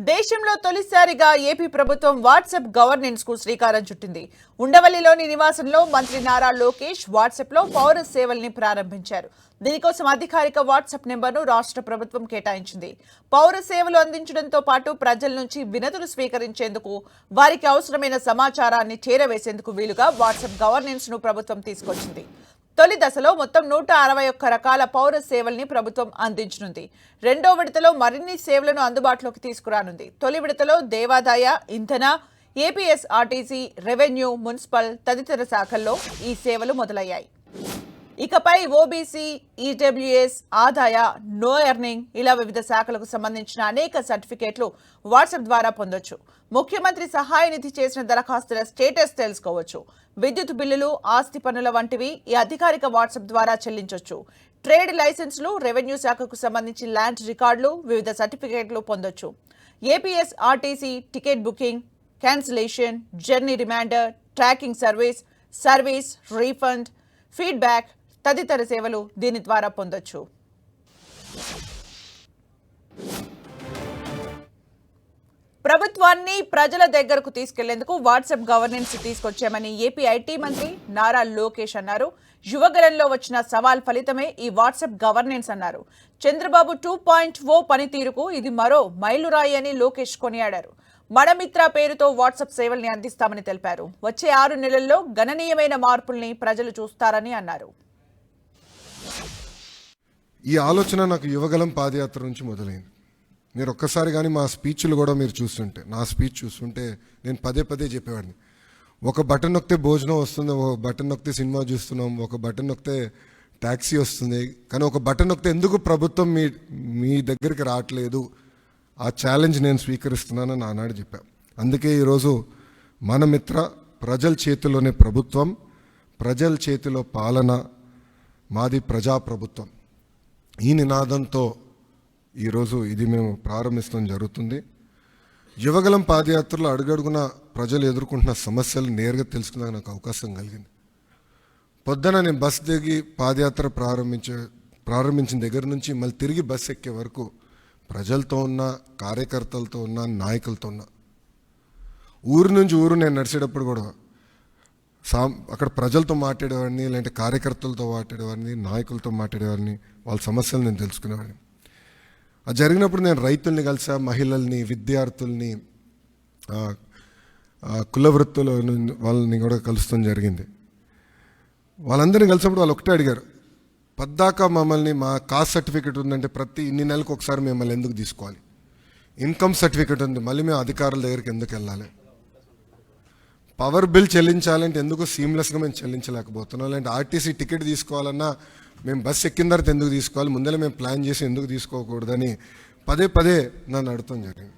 దేశంలో తొలిసారిగా ఏపీ ప్రభుత్వం వాట్సాప్ గవర్నెన్స్ కు శ్రీకారం చుట్టింది. ఉండవల్లిలోని నివాసంలో మంత్రి నారా లోకేష్ వాట్సాప్ లో పౌర సేవల్ని ప్రారంభించారు. దీనికోసం అధికారిక వాట్సాప్ నెంబర్ను రాష్ట్ర ప్రభుత్వం కేటాయించింది. పౌర సేవలు అందించడంతో పాటు ప్రజల నుంచి వినతులు స్వీకరించేందుకు, వారికి అవసరమైన సమాచారాన్ని చేరవేసేందుకు వీలుగా వాట్సాప్ గవర్నెన్స్ ను ప్రభుత్వం తీసుకొచ్చింది. తొలి దశలో మొత్తం 161 రకాల పౌర సేవల్ని ప్రభుత్వం అందించనుంది. రెండో విడతలో మరిన్ని సేవలను అందుబాటులోకి తీసుకురానుంది. తొలి విడతలో దేవాదాయ, ఇంధన, ఏపీఎస్ఆర్టీసీ, రెవెన్యూ, మున్సిపల్ తదితర శాఖల్లో ఈ సేవలు మొదలయ్యాయి. ఇకపై ఓబీసీ, ఈడబ్ల్యూఎస్, ఆదాయ, నో ఎర్నింగ్ ఇలా వివిధ శాఖలకు సంబంధించిన అనేక సర్టిఫికేట్లు వాట్సాప్ ద్వారా పొందొచ్చు. ముఖ్యమంత్రి సహాయ నిధి చేసిన దరఖాస్తుల స్టేటస్ తెలుసుకోవచ్చు. విద్యుత్ బిల్లులు, ఆస్తి పన్నుల వంటివి ఈ అధికారిక వాట్సాప్ ద్వారా చెల్లించొచ్చు. ట్రేడ్ లైసెన్సులు, రెవెన్యూ శాఖకు సంబంధించి ల్యాండ్ రికార్డులు, వివిధ సర్టిఫికేట్లు పొందొచ్చు. APSRTC ticket booking, cancellation, journey reminder, tracking service, refund, feedback తదితర సేవలు దీని ద్వారా పొందొచ్చు. ప్రభుత్వాన్ని ప్రజల దగ్గరకు తీసుకెళ్లేందుకు వాట్సాప్ గవర్నెన్స్ తీసుకొచ్చామని ఏపీ ఐటీ మంత్రి నారా లోకేష్ అన్నారు. యువగలంలో వచ్చిన సవాల్ ఫలితమే ఈ వాట్సాప్ గవర్నెన్స్ అన్నారు. చంద్రబాబు 2.0 పనితీరుకు ఇది మరో మైలురాయి అని లోకేష్ కొనియాడారు. మడమిత్ర పేరుతో వాట్సాప్ సేవల్ని అందిస్తామని తెలిపారు. వచ్చే 6 నెలల్లో గణనీయమైన మార్పుల్ని ప్రజలు చూస్తారని అన్నారు. ఈ ఆలోచన నాకు యువగలం పాదయాత్ర నుంచి మొదలైంది. మీరు ఒక్కసారి కానీ మా స్పీచ్లు కూడా మీరు చూస్తుంటే, నా స్పీచ్ చూస్తుంటే నేను పదే పదే చెప్పేవాడిని. ఒక బటన్ నొక్కితే భోజనం వస్తుంది, ఒక బటన్ నొక్కితే సినిమా చూస్తున్నాం, ఒక బటన్ నొక్కితే ట్యాక్సీ వస్తుంది, కానీ ఒక బటన్ నొక్కితే ఎందుకు ప్రభుత్వం మీ దగ్గరికి రావట్లేదు, ఆ ఛాలెంజ్ నేను స్వీకరిస్తున్నానని ఆనాడు చెప్పా. అందుకే ఈరోజు మన మిత్ర, ప్రజల చేతిలోనే ప్రభుత్వం, ప్రజల చేతిలో పాలన, మాది ప్రజాప్రభుత్వం, ఈ నినాదంతో ఈరోజు ఇది మేము ప్రారంభించడం జరుగుతుంది. యువగలం పాదయాత్రలో అడుగడుగున ప్రజలు ఎదుర్కొంటున్న సమస్యలు నేరుగా తెలుసుకునే నాకు అవకాశం కలిగింది. పొద్దున నేను బస్ దిగి పాదయాత్ర ప్రారంభించిన దగ్గర నుంచి మళ్ళీ తిరిగి బస్ ఎక్కే వరకు ప్రజలతో ఉన్న, కార్యకర్తలతో ఉన్న, నాయకులతో ఉన్న, ఊరు నుంచి ఊరు నేను నడిచేటప్పుడు కూడా అక్కడ ప్రజలతో మాట్లాడేవాడిని, లేదంటే కార్యకర్తలతో మాట్లాడేవాడిని, నాయకులతో మాట్లాడేవాడిని, వాళ్ళ సమస్యలు నేను తెలుసుకునేవాడిని. అది జరిగినప్పుడు నేను రైతుల్ని కలిసా, మహిళల్ని, విద్యార్థుల్ని, కుల వృత్తుల వాళ్ళని కూడా కలుస్తాం జరిగింది. వాళ్ళందరినీ కలిసినప్పుడు వాళ్ళు ఒకటే అడిగారు, పద్దాకా మమ్మల్ని మా కాస్ట్ సర్టిఫికేట్ ఉందంటే ప్రతి ఇన్ని నెలలకు ఒకసారి మిమ్మల్ని ఎందుకు తీసుకోవాలి, ఇన్కమ్ సర్టిఫికేట్ ఉంది మళ్ళీ మేము అధికారుల దగ్గరికి ఎందుకు వెళ్ళాలి, పవర్ బిల్ చెల్లించాలంటే ఎందుకు సీమ్లెస్గా మేము చెల్లించలేకపోతున్నాం, లేదంటే ఆర్టీసీ టికెట్ తీసుకోవాలన్నా మేము బస్సు ఎక్కిన తర్వాత ఎందుకు తీసుకోవాలి, ముందర మేము ప్లాన్ చేసి ఎందుకు తీసుకోకూడదని పదే పదే నన్ను అడుగుతాం జరిగింది.